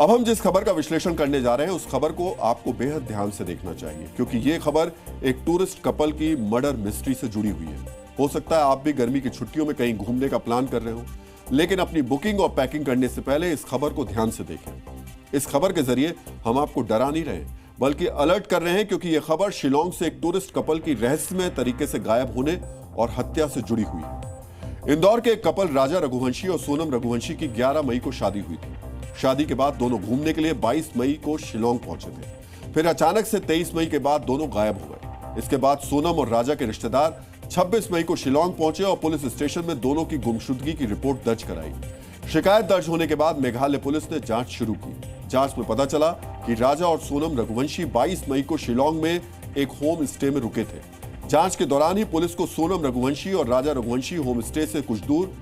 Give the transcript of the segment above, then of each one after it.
अब हम जिस खबर का विश्लेषण करने जा रहे हैं उस खबर को आपको बेहद ध्यान से देखना चाहिए, क्योंकि ये खबर एक टूरिस्ट कपल की मर्डर मिस्ट्री से जुड़ी हुई है। हो सकता है आप भी गर्मी की छुट्टियों में कहीं घूमने का प्लान कर रहे हो, लेकिन अपनी बुकिंग और पैकिंग करने से पहले इस खबर को ध्यान से देखें। इस खबर के जरिए हम आपको डरा नहीं रहे, बल्कि अलर्ट कर रहे हैं, क्योंकि यह खबर शिलोंग से एक टूरिस्ट कपल की रहस्यमय तरीके से गायब होने और हत्या से जुड़ी हुई है। इंदौर के एक कपल राजा रघुवंशी और सोनम रघुवंशी की 11 मई को शादी हुई थी। शादी के बाद दोनों घूमने के लिए 22 मई को शिलोंग पहुंचे थे। फिर अचानक से 23 मई के बाद दोनों गायब हो गए। इसके बाद सोनम और राजा के रिश्तेदार 26 मई को शिलोंग पहुंचे और पुलिस स्टेशन में दोनों की गुमशुदगी की रिपोर्ट दर्ज कराई। शिकायत दर्ज होने के बाद मेघालय पुलिस ने जांच शुरू की। जांच में पता चला कि राजा और सोनम रघुवंशी 22 मई को शिलोंग में एक होम स्टे में रुके थे। जांच के दौरान ही पुलिस को सोनम रघुवंशी और राजा रघुवंशी होम स्टे से कुछ दूर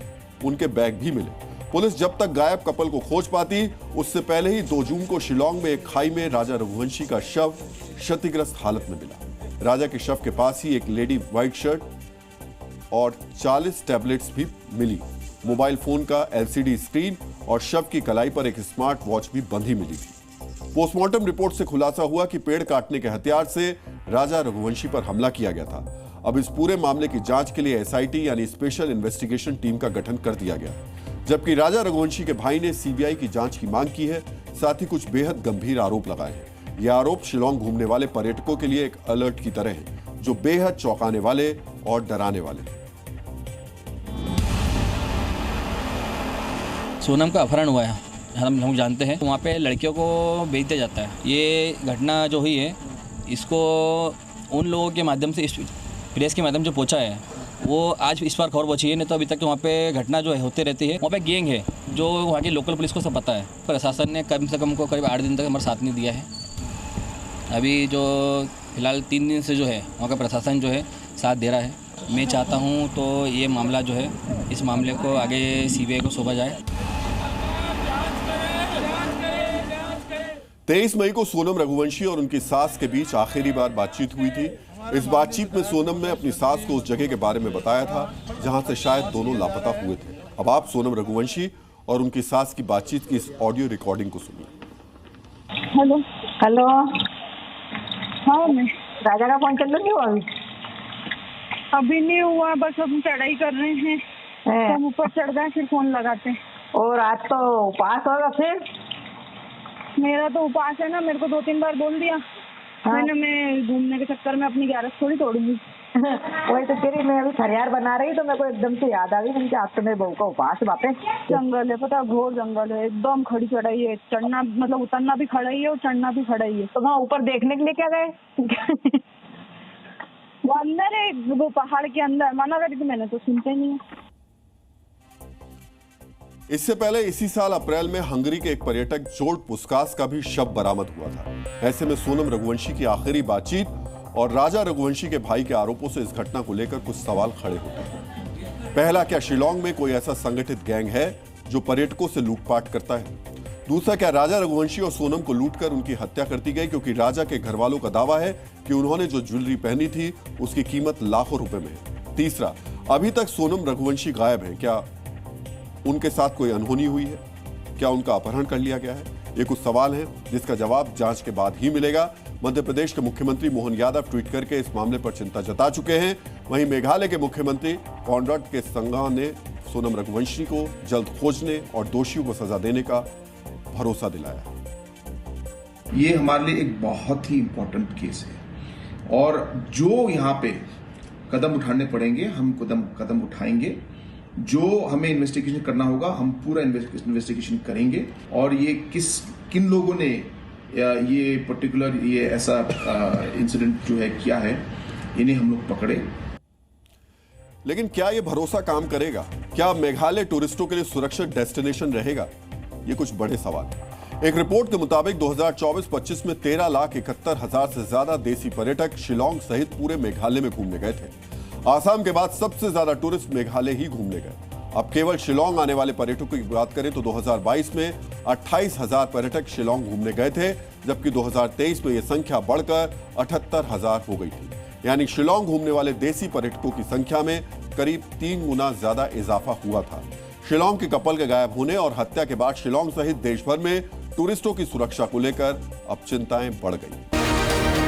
उनके बैग भी मिले। पुलिस जब तक गायब कपल को खोज पाती, उससे पहले ही 2 जून को शिलोंग में एक खाई में राजा रघुवंशी का शव क्षतिग्रस्त हालत में मिला। राजा के शव के पास ही एक लेडी व्हाइट शर्ट और 40 टैबलेट्स भी मिली। मोबाइल फोन का LCD स्क्रीन और शव की कलाई पर एक स्मार्ट वॉच भी बंधी मिली थी। पोस्टमार्टम रिपोर्ट से खुलासा हुआ कि पेड़ काटने के हथियार से राजा रघुवंशी पर हमला किया गया था। अब इस पूरे मामले की जांच के लिए SIT यानी स्पेशल इन्वेस्टिगेशन टीम का गठन कर दिया गया, जबकि राजा रघुवंशी के भाई ने CBI की जांच की मांग की है। साथ ही कुछ बेहद गंभीर आरोप लगाए हैं। ये आरोप शिलोंग घूमने वाले पर्यटकों के लिए एक अलर्ट की तरह है, जो बेहद चौंकाने वाले और डराने वाले हैं। सोनम का अपहरण हुआ है, हम लोग जानते हैं। वहाँ पे लड़कियों को बेच दिया जाता है। ये घटना जो हुई है, इसको उन लोगों के माध्यम से, इस प्रेस के माध्यम से पहुँचा है, वो आज इस बार खबर पहुंची है। नहीं तो अभी तक तो वहाँ पे घटना जो है होते रहती है। वहाँ पे गैंग है, जो वहाँ की लोकल पुलिस को सब पता है। प्रशासन ने कम से कम को करीब 8 दिन तक हमारा साथ नहीं दिया है। अभी जो फिलहाल 3 दिन से जो है वहाँ का प्रशासन जो है साथ दे रहा है। मैं चाहता हूँ तो ये मामला जो है, इस मामले को आगे CBI को सौंपा जाए। 23 मई को सोनम रघुवंशी और उनकी सास के बीच आखिरी बार बातचीत हुई थी। इस बातचीत में सोनम ने अपनी सास को उस जगह के बारे में बताया था जहां से शायद दोनों लापता हुए थे। अब आप सोनम रघुवंशी और उनकी सास की बातचीत की इस ऑडियो रिकॉर्डिंग को सुनिए। हेलो हेलो, हाँ, मैं राजा का फोन चल रही हो? अभी नहीं हुआ, बस हम चढ़ाई कर रहे हैं। हम ऊपर चढ़ गए, फिर फोन लगाते हैं। और आज तो उपवास होगा फिर? मेरा तो उपवास है ना, मेरे को 2-3 बार बोल दिया। हाँ? मैं घूमने के चक्कर में अपनी 11 थोड़ी तोड़ूंगी। वही तो तेरी, मैं अभी खरियार बना रही तो मेरे को एकदम से याद आ गई कि आज तो मेरे बहू का उपवास है। बापे जंगल है, पता, घोर जंगल है, एकदम खड़ी चढ़ाई है। चढ़ना मतलब उतरना भी खड़ा ही है और चढ़ना भी खड़ा ही है। तो वहाँ ऊपर देखने के लिए क्या गए? वो अंदर है, वो पहाड़ के अंदर। मना करी थी मैंने, तो सुनते नहीं है। इससे पहले इसी साल अप्रैल में हंगरी के एक पर्यटक जोर्ड पुस्कास का भी शव बरामद हुआ था। ऐसे में सोनम रघुवंशी की आखिरी बातचीत और राजा रघुवंशी के भाई के आरोपों से इस घटना को लेकर कुछ सवाल खड़े होते हैं। पहला, क्या शिलोंग में कोई ऐसा संगठित गैंग है जो पर्यटकों से लूटपाट करता है? दूसरा, क्या राजा रघुवंशी और सोनम को लूटकर उनकी हत्या कर दी गई, क्योंकि राजा के घर वालों का दावा है कि उन्होंने जो ज्वेलरी पहनी थी उसकी कीमत लाखों रुपए में है। तीसरा, अभी तक सोनम रघुवंशी गायब है। क्या उनके साथ कोई अनहोनी हुई है? क्या उनका अपहरण कर लिया गया है? ये कुछ सवाल हैं जिसका जवाब जांच के बाद ही मिलेगा। मध्य प्रदेश के मुख्यमंत्री मोहन यादव ट्वीट करके इस मामले पर चिंता जता चुके हैं। वहीं मेघालय के मुख्यमंत्री कॉनराड के संगमा ने सोनम रघुवंशी को जल्द खोजने और दोषियों को सजा देने का भरोसा दिलाया। ये हमारे लिए एक बहुत ही इंपॉर्टेंट केस है और जो यहाँ पे कदम उठाने पड़ेंगे हम कदम उठाएंगे। जो हमें इन्वेस्टिगेशन करना होगा हम पूरा इन्वेस्टिगेशन करेंगे और ये किन लोगों ने ये पर्टिकुलर ये ऐसा इंसिडेंट जो है किया है, इन्हें हम लोग पकड़े। लेकिन क्या ये भरोसा काम करेगा? क्या मेघालय टूरिस्टों के लिए सुरक्षित डेस्टिनेशन रहेगा? ये कुछ बड़े सवाल हैं। एक रिपोर्ट के मुताबिक 2024-25 में 13,71,000 से ज्यादा देसी पर्यटक शिलोंग सहित पूरे मेघालय में घूमने गए थे। आसाम के बाद सबसे ज्यादा टूरिस्ट मेघालय ही घूमने गए। अब केवल शिलोंग आने वाले पर्यटकों की बात करें तो 2022 में 28,000 पर्यटक शिलोंग घूमने गए थे, जबकि 2023 में यह संख्या बढ़कर 78,000 हो गई थी। यानी शिलोंग घूमने वाले देसी पर्यटकों की संख्या में करीब 3 गुना ज्यादा इजाफा हुआ था। शिलोंग के कपल के गायब होने और हत्या के बाद शिलोंग सहित देश भर में टूरिस्टों की सुरक्षा को लेकर अब चिंताएं बढ़ गई।